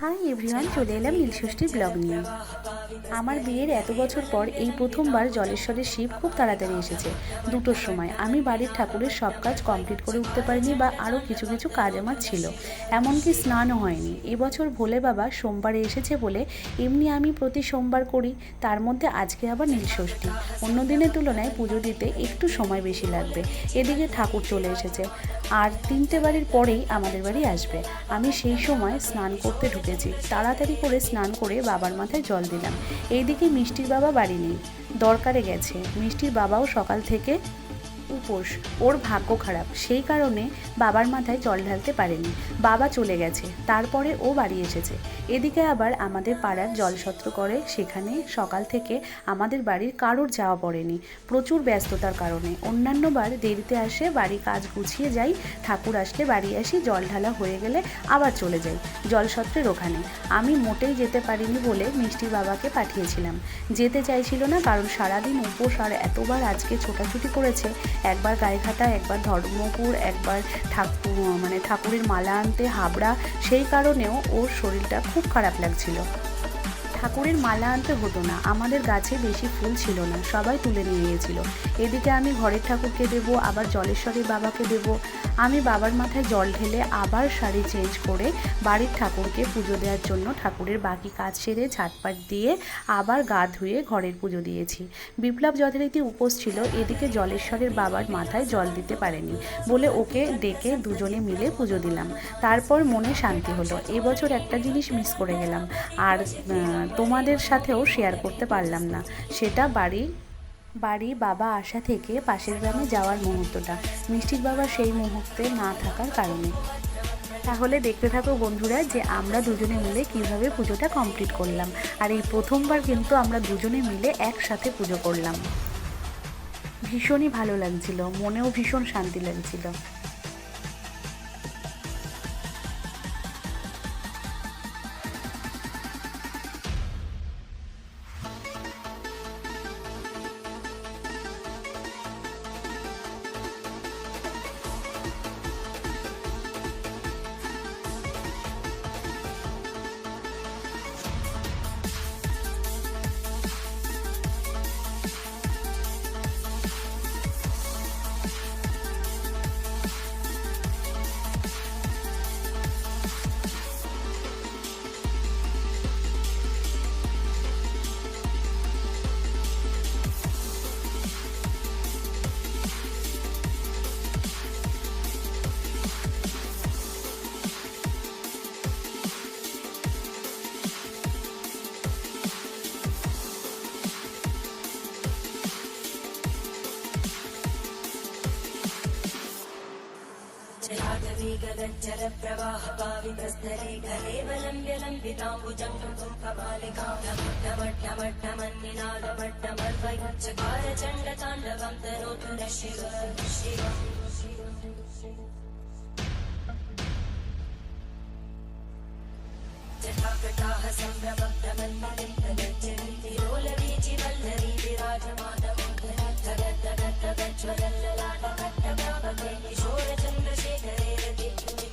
Hi everyone, চলে এলাম নীলষষ্ঠীর blog নিয়ে। আমার বিয়ের এত বছর পর এই প্রথমবার জলেশ্বরের শিব খুব তাড়াতাড়ি এসেছে। 2টোর সময় আমি বাড়ির ঠাকুরের সব কাজ কমপ্লিট করে উঠতে পারিনি, বা আরও কিছু কিছু কাজ আমার ছিল, এমনকি স্নানও হয়নি। এবছর ভোলে বাবা সোমবারে এসেছে বলে এমনি আমি প্রতি সোমবার করি, তার মধ্যে আজকে আবার নীলষষ্ঠী। অন্য দিনের তুলনায় পুজো দিতে একটু সময় বেশি লাগবে। এদিকে ঠাকুর চলে এসেছে, আর 3টে বাড়ির পরেই আমাদের বাড়ি আসবে। আমি সেই সময় স্নান করতে ঢুকেছি, তাড়াতাড়ি করে স্নান করে বাবার মাথায় জল দিলাম। এইদিকে মিষ্টির বাবা বাড়ি নেই, দরকারে গেছে। মিষ্টির বাবাও সকাল থেকে উপোস, ওর ভাগ্য খারাপ, সেই কারণে বাবার মাথায় জল ঢালতে পারেনি। বাবা চলে গেছে, তারপরে ও বাড়ি এসেছে। এদিকে আবার আমাদের পাড়ার জলছত্র করে, সেখানে সকাল থেকে আমাদের বাড়ির কারোর যাওয়া পড়েনি, প্রচুর ব্যস্ততার কারণে। অন্যান্য বার দেরিতে আসে, বাড়ি কাজ গুছিয়ে যাই, ঠাকুর আসলে বাড়ি আসি, জল ঢালা হয়ে গেলে আবার চলে যাই জলছত্রের ওখানে। আমি মোটেই যেতে পারিনি বলে মিষ্টির বাবাকে পাঠিয়েছিলাম। যেতে চাইছিল না, কারণ সারাদিন উপোস, আর এতবার আজকে ছোটাছুটি করেছে, একবার গায়েঘাটা, একবার ধর্মপুর, একবার ঠাকুরের মালা আনতে হাবড়া, সেই কারণেও ওর শরীরটা খুব খারাপ লাগছিল। ঠাকুরের মালা আনতে হতো না, আমাদের গাছে বেশি ফুল ছিল না, সবাই তুলে নিয়ে গিয়েছিল। এদিকে আমি ঘরের ঠাকুরকে দেবো, আবার জলেশ্বরীর বাবাকে দেবো। আমি বাবার মাথায় জল ঢেলে আবার শাড়ি চেঞ্জ করে বাড়ির ঠাকুরকে পুজো দেওয়ার জন্য ঠাকুরের বাকি কাজ সেরে ঝাটপাট দিয়ে আবার গা ধুয়ে ঘরের পুজো দিয়েছি। বিপ্লব যথারীতি উপোস ছিল, এদিকে জলেশ্বরের বাবার মাথায় জল দিতে পারেনি বলে ওকে ডেকে দুজনে মিলে পুজো দিলাম। তারপর মনে শান্তি হলো। এবছর একটা জিনিস মিস করে গেলাম, আর তোমাদের সাথেও শেয়ার করতে পারলাম না, সেটা বাড়ি বাবা আসা থেকে পাশের গ্রামে যাওয়ার মুহূর্তটা, মিষ্টির বাবা সেই মুহূর্তে না থাকার কারণে। তাহলে দেখতে থাকো বন্ধুরা, যে আমরা দুজনে মিলে কিভাবে পুজোটা কমপ্লিট করলাম। আর এই প্রথমবার কিন্তু আমরা দুজনে মিলে একসাথে পুজো করলাম। ভীষণই ভালো লাগছিল, মনেও ভীষণ শান্তি লাগছিল। जलागवीगदज्जलप्रवाहपावितस्थले कलेवलम्ब्यलम्बिताम्बुजं कम्पमालिकामट्टमट्टमन्निनादमट्टमर्वयुच्चकारचण्डताण्डवं तनोतु नः शिव शिव। जटाकटाः सम्भ्रमभ्रमन्मलिन्दगज्जलीतिरोलवीचिवल्लरी विराजमानमोदरी धगद्धगद्धगज्ज्वलल्ललाटकट्टभावके किशोरचन्द्रशेखरे रति।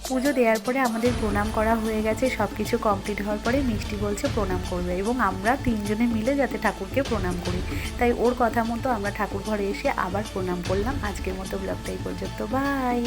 পুজো দেওয়ার পরে আমাদের প্রণাম করা হয়ে গেছে, সব কিছু কমপ্লিট হওয়ার পরে মিষ্টি বলছে প্রণাম করবে, এবং আমরা তিনজনে মিলে যাতে ঠাকুরকে প্রণাম করি, তাই ওর কথা মতো আমরা ঠাকুর ঘরে এসে আবার প্রণাম করলাম। আজকের মতো ব্লগটা এই পর্যন্ত, বাই।